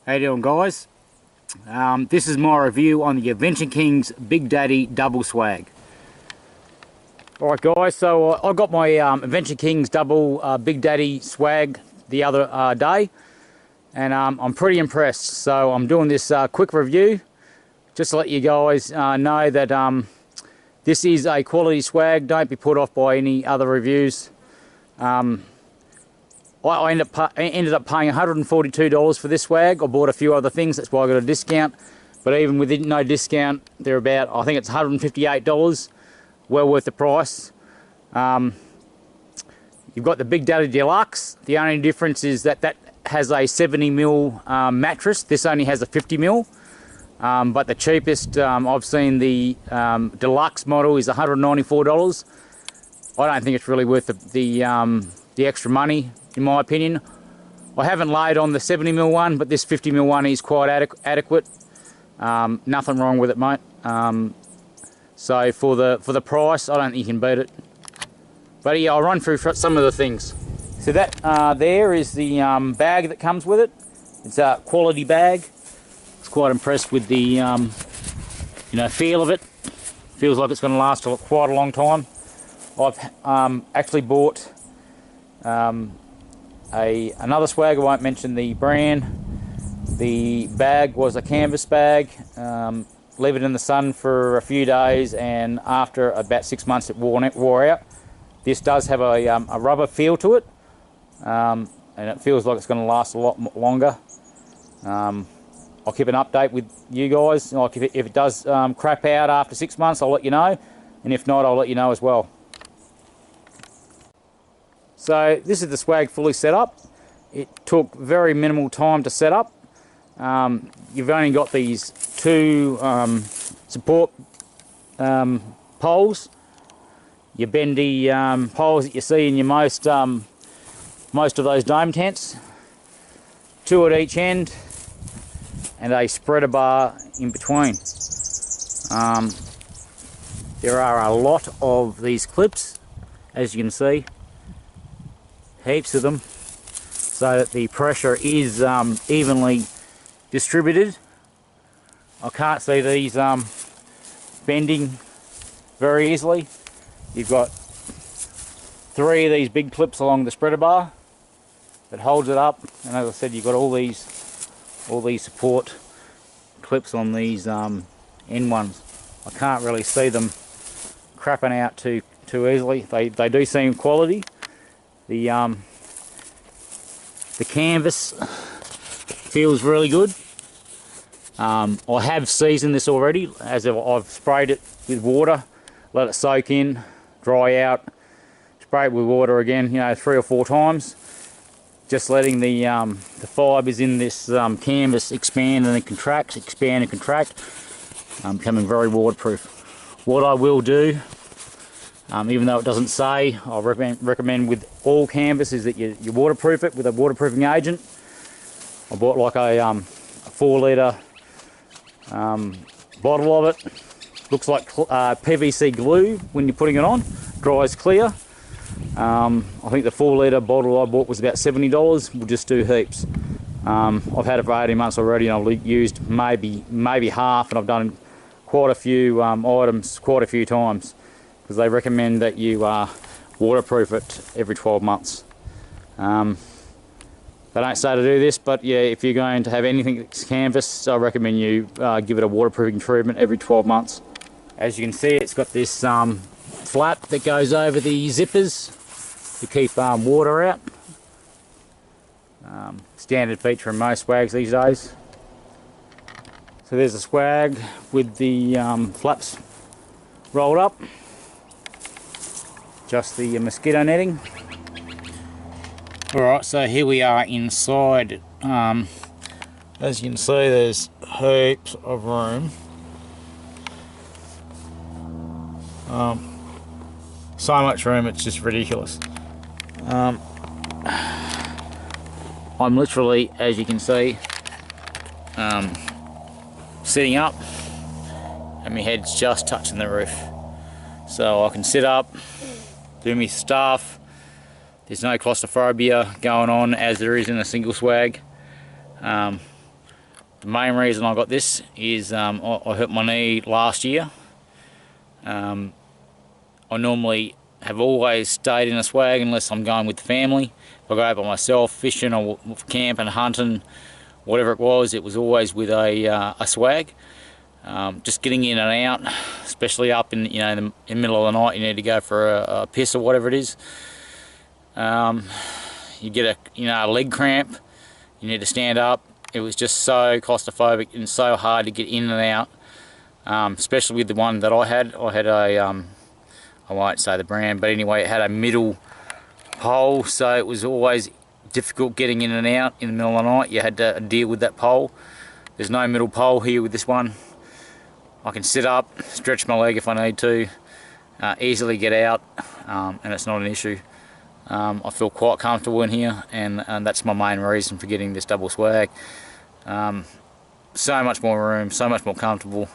How you doing, guys? This is my review on the Adventure Kings Big Daddy Double Swag. Alright guys, so I got my Adventure Kings Double Big Daddy Swag the other day, and I'm pretty impressed. So I'm doing this quick review just to let you guys know that this is a quality swag. Don't be put off by any other reviews. I ended up paying $142 for this swag. I bought a few other things, that's why I got a discount. But even with no discount, they're about, I think it's $158. Well worth the price. You've got the Big Daddy Deluxe. The only difference is that that has a 70mm mattress. This only has a 50mm. But the cheapest I've seen, the Deluxe model, is $194. I don't think it's really worth the extra money, in my opinion. I haven't laid on the 70mm one, but this 50mm one is quite adequate. Nothing wrong with it, mate. So for the price, I don't think you can beat it. But yeah, I'll run through some of the things. So that there is the bag that comes with it. It's a quality bag. I was quite impressed with the feel of it. Feels like it's going to last quite a long time. I've actually bought another swag. I won't mention the brand. The bag was a canvas bag. Leave it in the sun for a few days, and after about 6 months it wore out. This does have a rubber feel to it, and it feels like it's going to last a lot longer. I'll keep an update with you guys. Like if it does crap out after 6 months, I'll let you know, and if not, I'll let you know as well. So this is the swag fully set up. It took very minimal time to set up. You've only got these two support poles, your bendy poles that you see in your most of those dome tents. Two at each end, and a spreader bar in between. There are a lot of these clips, as you can see. Heaps of them, so that the pressure is evenly distributed. I can't see these bending very easily. You've got 3 of these big clips along the spreader bar that holds it up, and as I said, you've got all these support clips on these end ones. I can't really see them crapping out too easily. They do seem quality. The canvas feels really good. I have seasoned this already, as I've sprayed it with water, let it soak in, dry out, spray it with water again, 3 or 4 times, just letting the fibres in this canvas expand and contract, becoming very waterproof. What I will do, even though it doesn't say, I recommend with all canvas is that you waterproof it with a waterproofing agent. I bought like a 4 litre bottle of it. Looks like PVC glue when you're putting it on. Dries clear. I think the 4 litre bottle I bought was about $70. Will just do heaps. I've had it for 18 months already, and I've used maybe half, and I've done quite a few items quite a few times, because they recommend that you waterproof it every 12 months. They don't say to do this, but yeah, if you're going to have anything that's canvas, I recommend you give it a waterproofing treatment every 12 months. As you can see, it's got this flap that goes over the zippers to keep water out. Standard feature in most swags these days. So there's a swag with the flaps rolled up. Just the mosquito netting. Alright, so here we are inside. As you can see, there's heaps of room. So much room, it's just ridiculous. I'm literally, as you can see, sitting up, and my head's just touching the roof. So I can sit up, do my stuff. There's no claustrophobia going on as there is in a single swag. The main reason I got this is I hurt my knee last year. I normally have always stayed in a swag unless I'm going with the family. If I go out by myself, fishing or camping, hunting, whatever it was always with a swag. Just getting in and out, especially up in in the middle of the night, you need to go for a piss or whatever it is. You get a leg cramp. You need to stand up. It was just so claustrophobic and so hard to get in and out, especially with the one that I had. I had a, I won't say the brand, but anyway, it had a middle pole, so it was always difficult getting in and out in the middle of the night. You had to deal with that pole. There's no middle pole here with this one. I can sit up, stretch my leg if I need to, easily get out, and it's not an issue. I feel quite comfortable in here, and that's my main reason for getting this double swag. So much more room, so much more comfortable,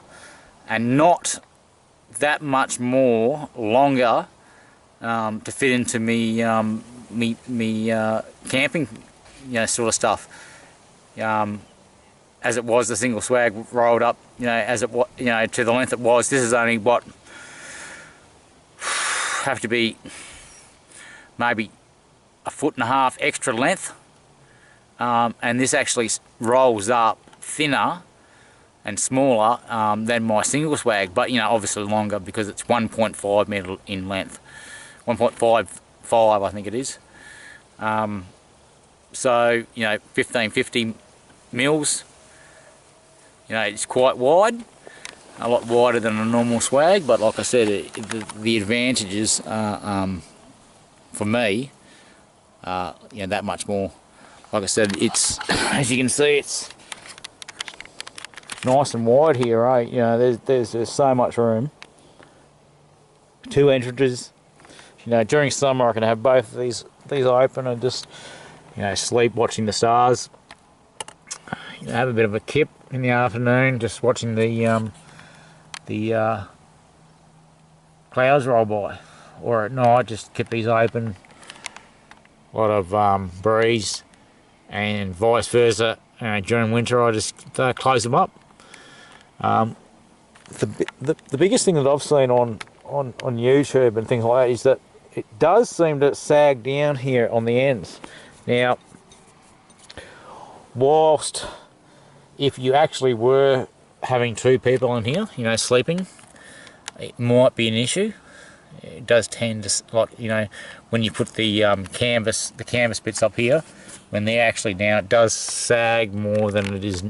and not that much more longer to fit into me camping, sort of stuff. As it was, the single swag rolled up, as it was, to the length it was. This is only what have to be maybe 1.5 foot extra length, and this actually rolls up thinner and smaller than my single swag, but obviously longer because it's 1.5 metre in length, 1.55 I think it is. So 1550 mils. It's quite wide, a lot wider than a normal swag, but like I said, the advantages for me that much more. Like I said, it's, as you can see, it's nice and wide here, right? There's so much room. 2 entrances. During summer I can have both of these open and just sleep watching the stars. Have a bit of a kip in the afternoon, just watching the clouds roll by, or at night just keep these open. A lot of breeze, and vice versa. During winter I just close them up. The biggest thing that I've seen on YouTube and things like that is that it does seem to sag down here on the ends. Now, whilst if you actually were having 2 people in here, sleeping, it might be an issue. It does tend to, like, when you put the canvas bits up here, when they're actually down, it does sag more than it is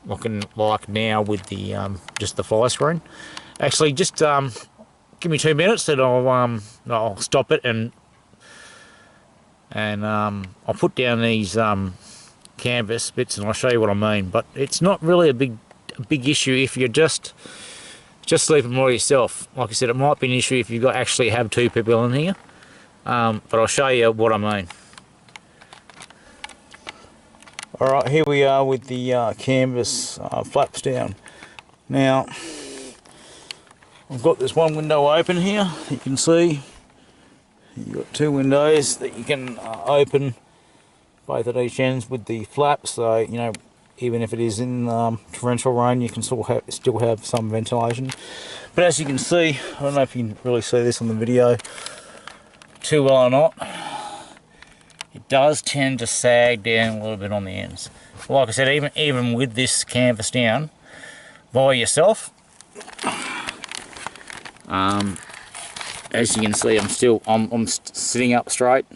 looking like now with the just the fly screen. Actually, just give me 2 minutes and I'll stop it and I'll put down these canvas bits and I'll show you what I mean. But it's not really a big issue if you're just sleeping by yourself. Like I said, it might be an issue if you actually have 2 people in here, but I'll show you what I mean. Alright, here we are with the canvas flaps down. Now, I've got this one window open here, you can see. You've got 2 windows that you can open, both at each ends with the flaps, so even if it is in torrential rain, you can still have some ventilation. But as you can see, I don't know if you can really see this on the video too well or not, it does tend to sag down a little bit on the ends. Like I said, even with this canvas down by yourself, as you can see, I'm sitting up straight.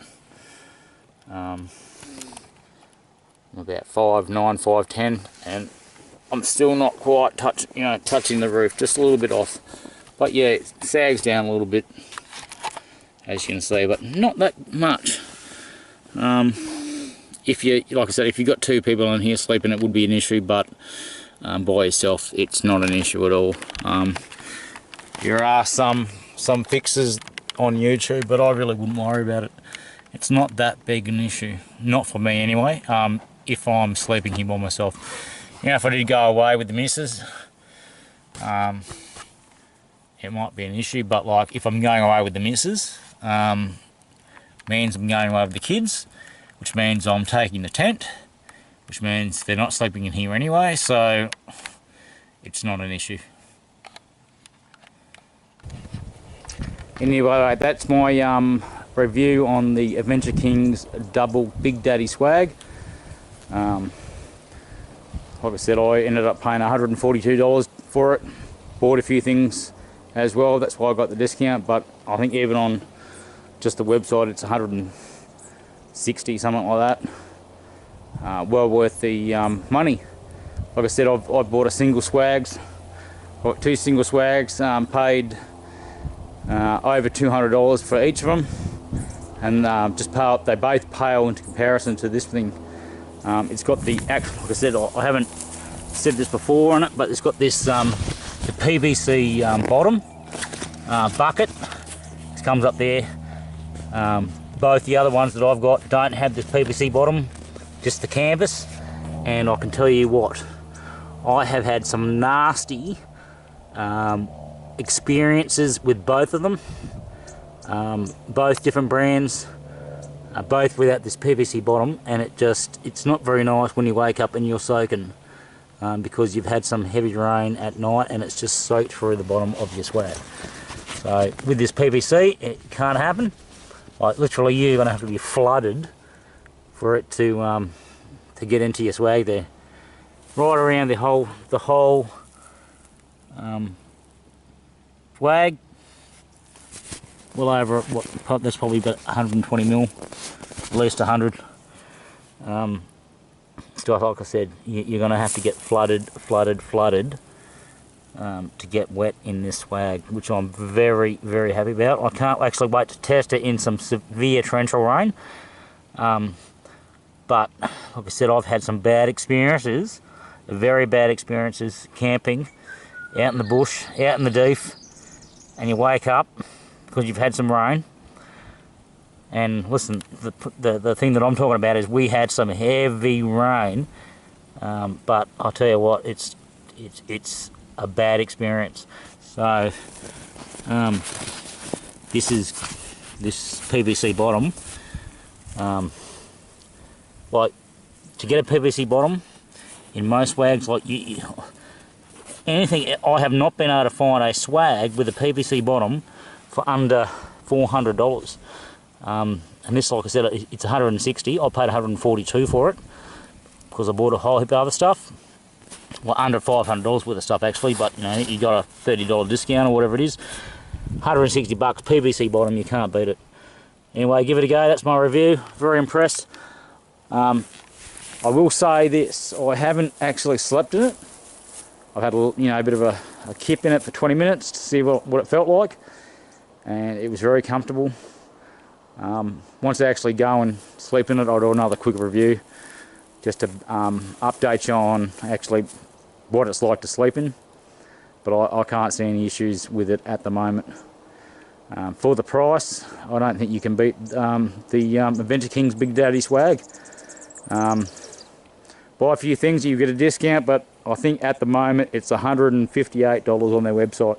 I'm about 5'9", 5'10", and I'm still not quite touching the roof, just a little bit off. But yeah, it sags down a little bit, as you can see, but not that much. If you, like I said, if you've got 2 people in here sleeping, it would be an issue, but by yourself, it's not an issue at all. There are some fixes on YouTube, but I really wouldn't worry about it. It's not that big an issue, not for me anyway. If I'm sleeping here by myself, if I did go away with the missus, it might be an issue. But like if I'm going away with the missus, means I'm going away with the kids, which means I'm taking the tent, which means they're not sleeping in here anyway, so it's not an issue. Anyway, that's my review on the Adventure Kings double Big Daddy swag. Like I said, I ended up paying $142 for it. Bought a few things as well, that's why I got the discount, but I think even on just the website it's 160, something like that. Well worth the money. Like I said, I've bought a single swags, got 2 single swags, paid over $200 for each of them, and just pale, they both pale into comparison to this thing. It's got the actual, like I said, I haven't said this before on it, but it's got this the PVC bottom bucket. It comes up there. Both the other ones that I've got don't have this PVC bottom, just the canvas. And I can tell you what, I have had some nasty experiences with both of them. Both different brands, both without this PVC bottom, and it's not very nice when you wake up and you're soaking because you've had some heavy rain at night and it's just soaked through the bottom of your swag. So with this PVC, it can't happen. Like literally, you're going to have to be flooded for it to get into your swag there. Right around the whole swag. Well over, what, that's probably about 120 mil, at least 100. Stuff, like I said, you're going to have to get flooded to get wet in this swag, which I'm very, very happy about. I can't actually wait to test it in some severe torrential rain. But, like I said, I've had some bad experiences, very bad experiences camping out in the bush, out in the deep, and you wake up because you've had some rain. And listen, the thing that I'm talking about is we had some heavy rain, but I'll tell you what, it's a bad experience. So this PVC bottom, like to get a PVC bottom in most swags, like anything, I have not been able to find a swag with a PVC bottom for under $400. And this, like I said, it's 160. I paid 142 for it because I bought a whole heap of other stuff. Well, under $500 worth of stuff actually, but you know, you got a $30 discount or whatever it is. 160 bucks, PVC bottom, you can't beat it. Anyway, give it a go. That's my review. Very impressed. I will say this: I haven't actually slept in it. I've had a bit of a kip in it for 20 minutes to see what it felt like, and it was very comfortable. Once I actually go and sleep in it, I'll do another quick review just to update you on actually what it's like to sleep in. But I can't see any issues with it at the moment. For the price, I don't think you can beat the Adventure Kings Big Daddy swag. Buy a few things, you get a discount, but I think at the moment it's $158 on their website.